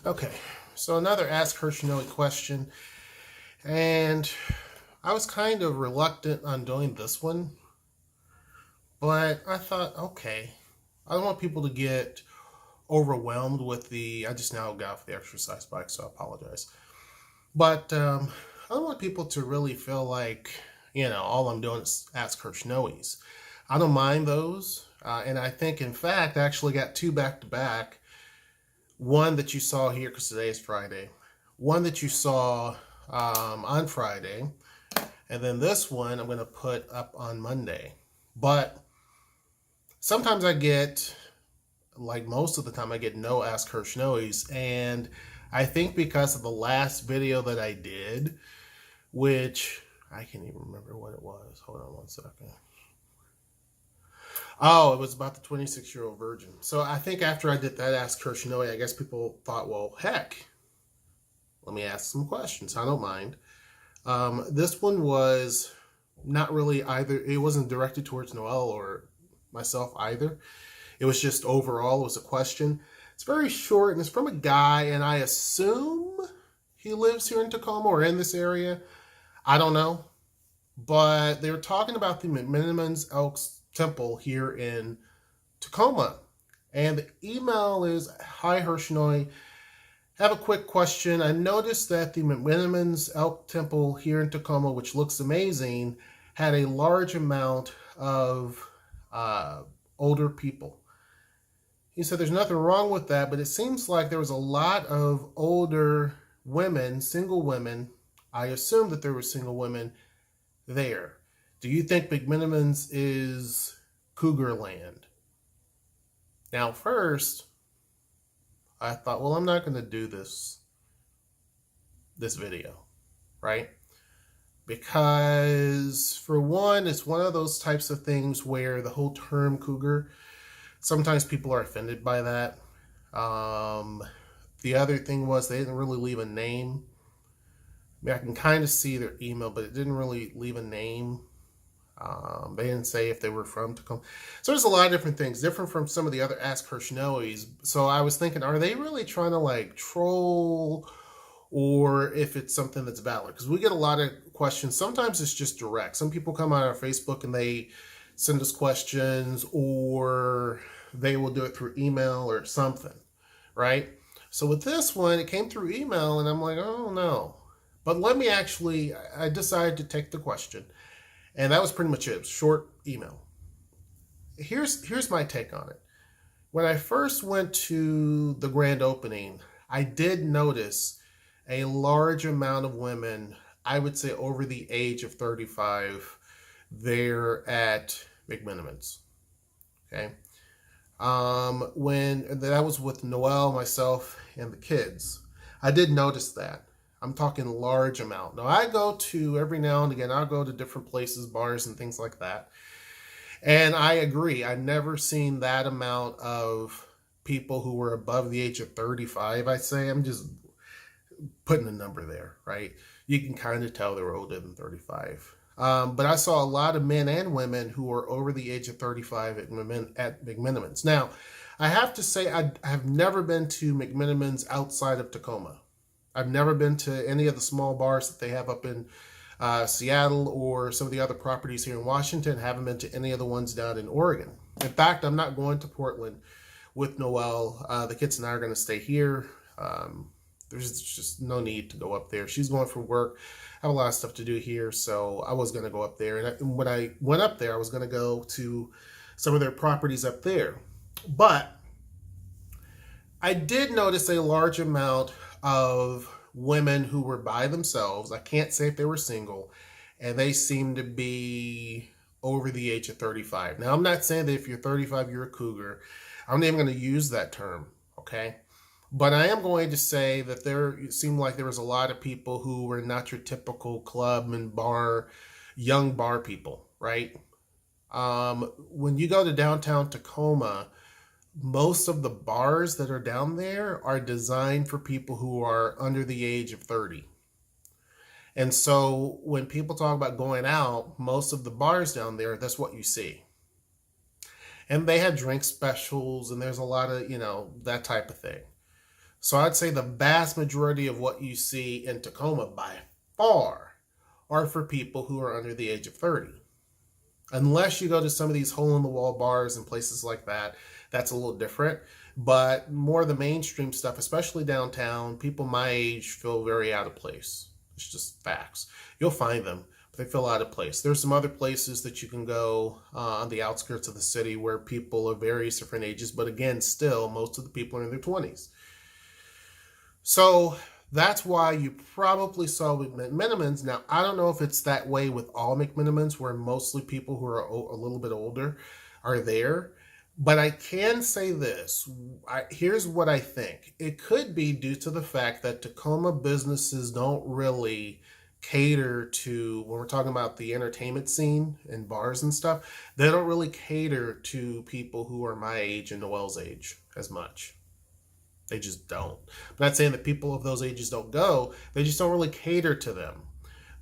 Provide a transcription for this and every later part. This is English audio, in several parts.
Okay, so another Ask HershNoeie question, and I was kind of reluctant on doing this one, but I thought, okay, I don't want people to get overwhelmed with I just now got off the exercise bike, so I apologize. But I don't want people to really feel like, all I'm doing is Ask HershNoeie's. I don't mind those, and I think, in fact, I actually got two back to back. One that you saw here, because today is Friday. One that you saw on Friday. And then this one I'm going to put up on Monday. But sometimes I get, like most of the time, I get no Ask HershNoeie's. And I think because of the last video that I did, which I can't even remember what it was. Hold on one second. Oh, it was about the 26-year-old virgin. So I think after I did that Ask HershNoeie, I guess people thought, well, heck, let me ask some questions. I don't mind. This one was not really either. It wasn't directed towards Noelle or myself either. It was just overall, it was a question. It's very short, and it's from a guy, and I assume he lives here in Tacoma or in this area. I don't know. But they were talking about the McMenamins Elks Temple here in Tacoma. And the email is, "Hi, HershNoeie. Have a quick question. I noticed that the McMenamins Elk Temple here in Tacoma, which looks amazing, had a large amount of older people." He said there's nothing wrong with that, but it seems like there was a lot of older women, single women. I assume that there were single women there. Do you think McMenamins is cougar land? Now, first, I thought, well, I'm not going to do this video, right? Because, for one, it's one of those types of things where the whole term cougar, sometimes people are offended by that. The other thing was they didn't really leave a name. I mean, I can kind of see their email, but it didn't really leave a name. They didn't say if they were from Tacoma. So there's a lot of different things, different from some of the other Ask HershNoeie's. So I was thinking, are they really trying to like troll, or if it's something that's valid? Because we get a lot of questions. Sometimes it's just direct. Some people come on our Facebook and they send us questions, or they will do it through email or something, right? So with this one, it came through email, and I'm like, oh no. But I decided to take the question. And that was pretty much it. It was a short email. Here's my take on it. When I first went to the grand opening, I did notice a large amount of women, I would say over the age of 35, there at McMenamins. Okay. When that was with Noelle, myself, and the kids, I did notice that. I'm talking large amount. Now, every now and again, I'll go to different places, bars and things like that. And I agree. I've never seen that amount of people who were above the age of 35, I'd say. I'm just putting a number there, right? You can kind of tell they're older than 35. But I saw a lot of men and women who were over the age of 35 at McMenamins. Now, I have to say I have never been to McMenamins outside of Tacoma. I've never been to any of the small bars that they have up in Seattle or some of the other properties here in Washington. I haven't been to any of the ones down in Oregon. In fact, I'm not going to Portland with Noelle. The kids and I are going to stay here. There's just no need to go up there. She's going for work. I have a lot of stuff to do here, so I was going to go up there. And when I went up there, I was going to go to some of their properties up there. But I did notice a large amount of women who were by themselves. I can't say if they were single, and they seemed to be over the age of 35. Now, I'm not saying that if you're 35, you're a cougar. I'm not even going to use that term, okay? But I am going to say that it seemed like there was a lot of people who were not your typical club and bar, young bar people, right? When you go to downtown Tacoma, most of the bars that are down there are designed for people who are under the age of 30. And so when people talk about going out, most of the bars down there, that's what you see. And they have drink specials, and there's a lot of, that type of thing. So I'd say the vast majority of what you see in Tacoma by far are for people who are under the age of 30. Unless you go to some of these hole-in-the-wall bars and places like that, that's a little different. But more of the mainstream stuff, especially downtown, people my age feel very out of place. It's just facts. You'll find them, but they feel out of place. There's some other places that you can go on the outskirts of the city where people of various different ages, but again, still, most of the people are in their 20s. So that's why you probably saw with McMenamins. Now, I don't know if it's that way with all McMenamins, where mostly people who are a little bit older are there. But I can say this. Here's what I think. It could be due to the fact that Tacoma businesses don't really cater to, when we're talking about the entertainment scene and bars and stuff, they don't really cater to people who are my age and Noelle's age as much. They just don't. I'm not saying that people of those ages don't go. They just don't really cater to them.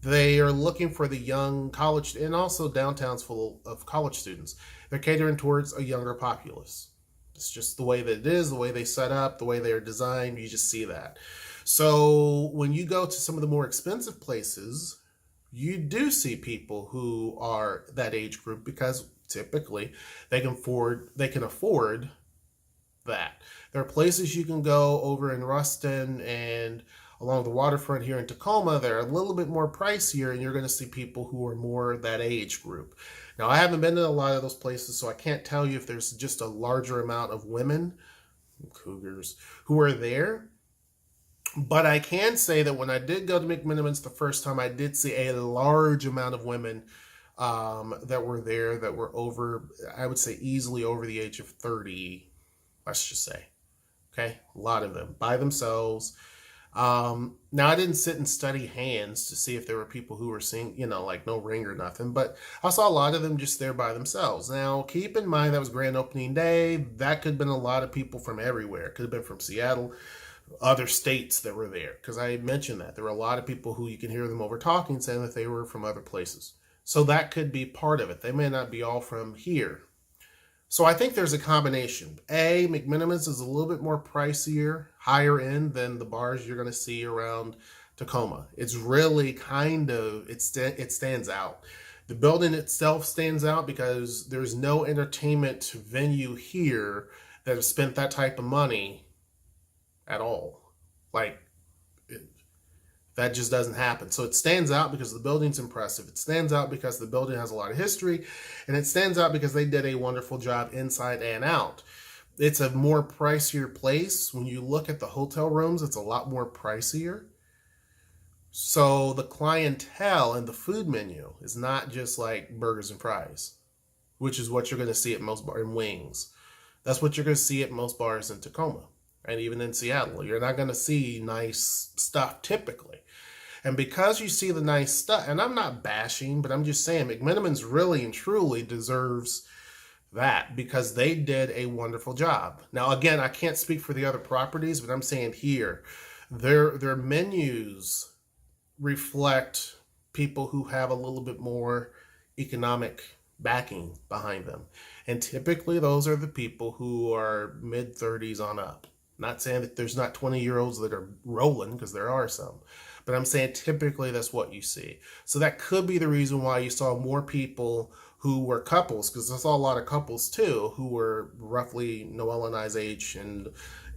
They are looking for the young college, and also downtown's full of college students. They're catering towards a younger populace. It's just the way that it is, the way they set up, the way they are designed. You just see that. So when you go to some of the more expensive places, you do see people who are that age group because typically they can afford that. There are places you can go over in Ruston and along the waterfront here in Tacoma. They're a little bit more pricier, and you're going to see people who are more that age group. Now, I haven't been to a lot of those places, so I can't tell you if there's just a larger amount of women, cougars, who are there. But I can say that when I did go to McMenamins the first time, I did see a large amount of women that were there that were over, I would say easily over the age of 30, let's just say. Okay, a lot of them by themselves. Now, I didn't sit and study hands to see if there were people who were seeing, like no ring or nothing, but I saw a lot of them just there by themselves. Now, keep in mind that was grand opening day. That could have been a lot of people from everywhere. It could have been from Seattle, other states that were there, because I mentioned that. There were a lot of people who you can hear them over talking saying that they were from other places. So that could be part of it. They may not be all from here. So I think there's a combination. McMenamins is a little bit more pricier, higher end than the bars you're going to see around Tacoma. It's really it stands out. The building itself stands out because there's no entertainment venue here that has spent that type of money at all. That just doesn't happen. So it stands out because the building's impressive. It stands out because the building has a lot of history, and it stands out because they did a wonderful job inside and out. It's a more pricier place. When you look at the hotel rooms, it's a lot more pricier. So the clientele and the food menu is not just like burgers and fries, which is what you're going to see at most bars, and wings. That's what you're going to see at most bars in Tacoma. And even in Seattle, you're not going to see nice stuff typically. And because you see the nice stuff, and I'm not bashing, but I'm just saying McMenamins really and truly deserves that because they did a wonderful job. Now, again, I can't speak for the other properties, but I'm saying here, their menus reflect people who have a little bit more economic backing behind them. And typically those are the people who are mid-30s on up. Not saying that there's not 20-year-olds that are rolling, because there are some. But I'm saying typically that's what you see. So that could be the reason why you saw more people who were couples, because I saw a lot of couples too, who were roughly Noelle and I's age and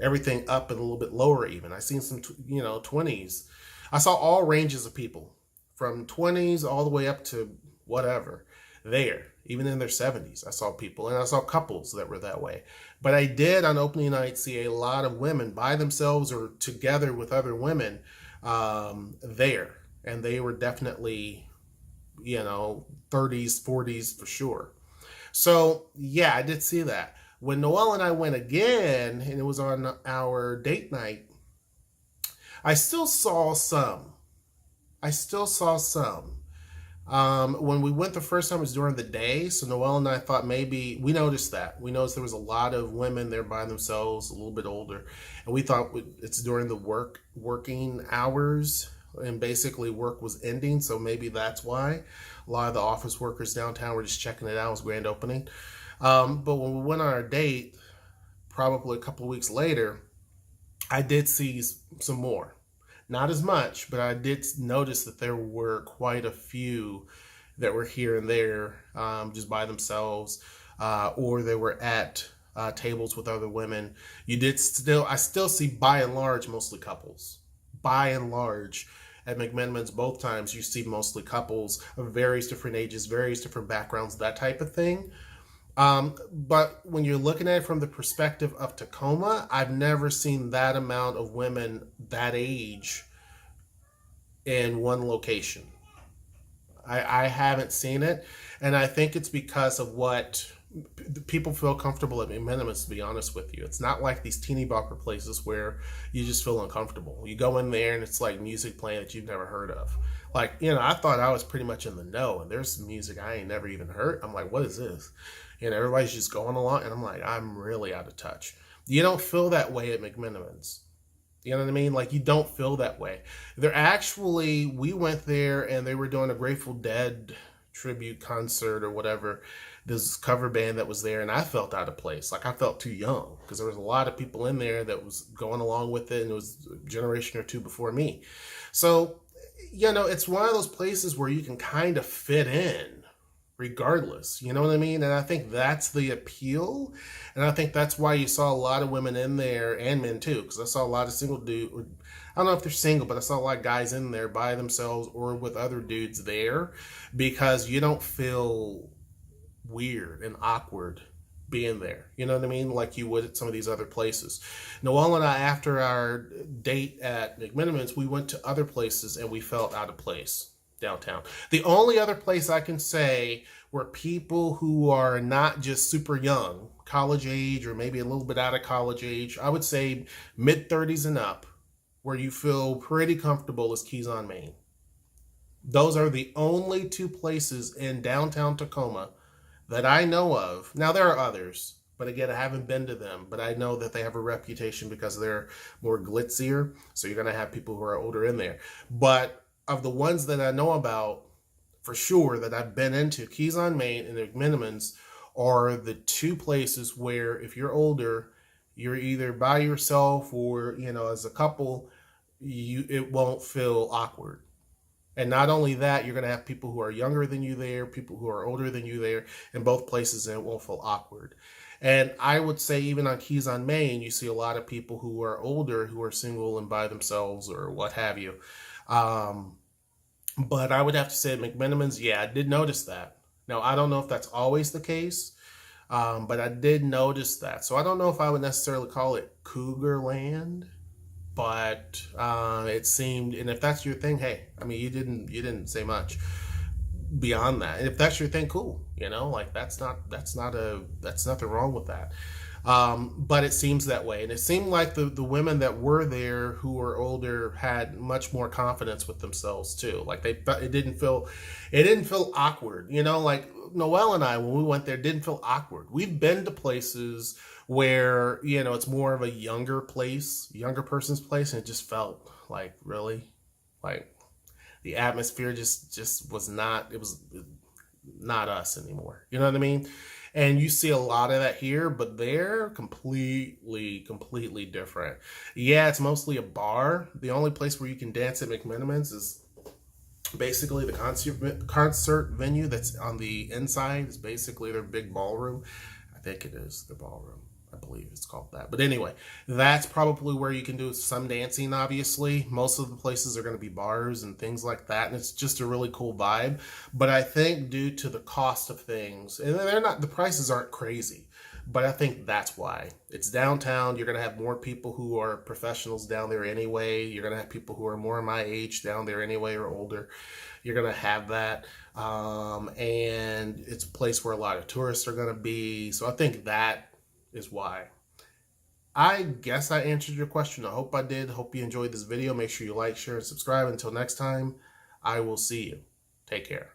everything up and a little bit lower even. I seen some, 20s. I saw all ranges of people, from 20s all the way up to whatever there. Even in their 70s, I saw people, and I saw couples that were that way. But I did on opening night see a lot of women by themselves or together with other women there. And they were definitely, 30s, 40s for sure. So, yeah, I did see that. When Noelle and I went again, and it was on our date night, I still saw some. When we went the first time, it was during the day. So Noelle and I thought maybe, we noticed that. We noticed there was a lot of women there by themselves, a little bit older. And we thought it's during the working hours. And basically work was ending. So maybe that's why a lot of the office workers downtown were just checking it out. It was grand opening. But when we went on our date, probably a couple of weeks later, I did see some more. Not as much, but I did notice that there were quite a few that were here and there, just by themselves, or they were at tables with other women. I still see by and large mostly couples. By and large, at McMenamins, both times you see mostly couples of various different ages, various different backgrounds, that type of thing. But when you're looking at it from the perspective of Tacoma, I've never seen that amount of women that age in one location. I haven't seen it, and I think it's because of what people feel comfortable at McMenamins, to be honest with you. It's not like these teeny bopper places where you just feel uncomfortable. You go in there and it's like music playing that you've never heard of. Like, I thought I was pretty much in the know, and there's some music I ain't never even heard. I'm like, what is this? Everybody's just going along, and I'm like, I'm really out of touch. You don't feel that way at McMenamins. You know what I mean? Like, you don't feel that way. We went there and they were doing a Grateful Dead tribute concert or whatever, this cover band that was there, and I felt out of place. Like, I felt too young because there was a lot of people in there that was going along with it, and it was a generation or two before me. So, it's one of those places where you can kind of fit in regardless, you know what I mean? And I think that's the appeal, and I think that's why you saw a lot of women in there, and men too, because I saw a lot of single dudes. I don't know if they're single, but I saw a lot of guys in there by themselves or with other dudes there, because you don't feel weird and awkward being there, you know what I mean, like you would at some of these other places. Noelle and I, after our date at McMenamins, we went to other places and we felt out of place downtown. The only other place I can say where people who are not just super young, college age, or maybe a little bit out of college age, I would say mid-30s and up, where you feel pretty comfortable, is Keys on Main. Those are the only two places in downtown Tacoma that I know of. Now, there are others, but again, I haven't been to them, but I know that they have a reputation because they're more glitzier, so you're going to have people who are older in there. But of the ones that I know about, for sure, that I've been into, Keys on Main and McMenamins are the two places where if you're older, you're either by yourself or, as a couple, it won't feel awkward. And not only that, you're going to have people who are younger than you there, people who are older than you there, in both places, and it won't feel awkward. And I would say even on Keys on Main, you see a lot of people who are older, who are single and by themselves or what have you. But I would have to say at McMenamins, yeah, I did notice that. Now, I don't know if that's always the case, but I did notice that. So I don't know if I would necessarily call it cougar land, but it seemed, and if that's your thing, hey, I mean, you didn't say much beyond that. And if that's your thing, cool. Like that's nothing wrong with that. But it seems that way, and it seemed like the women that were there who were older had much more confidence with themselves too. Like it didn't feel awkward. Like Noelle and I, when we went there, didn't feel awkward. We've been to places where it's more of a younger person's place, and it just felt like really, like the atmosphere just was not. It was not us anymore. You know what I mean? And you see a lot of that here, but they're completely different. Yeah, it's mostly a bar. The only place where you can dance at McMenamins is basically the concert venue that's on the inside. It's basically their big ballroom. I think it is their ballroom. I believe it's called that. But anyway, that's probably where you can do some dancing, obviously. Most of the places are going to be bars and things like that, and it's just a really cool vibe. But I think due to the cost of things, and the prices aren't crazy, but I think that's why. It's downtown. You're going to have more people who are professionals down there anyway. You're going to have people who are more my age down there anyway or older. You're going to have that. And it's a place where a lot of tourists are going to be. So I think that is why. I guess I answered your question. I hope I did. Hope you enjoyed this video. Make sure you like, share, and subscribe. Until next time, I will see you. Take care.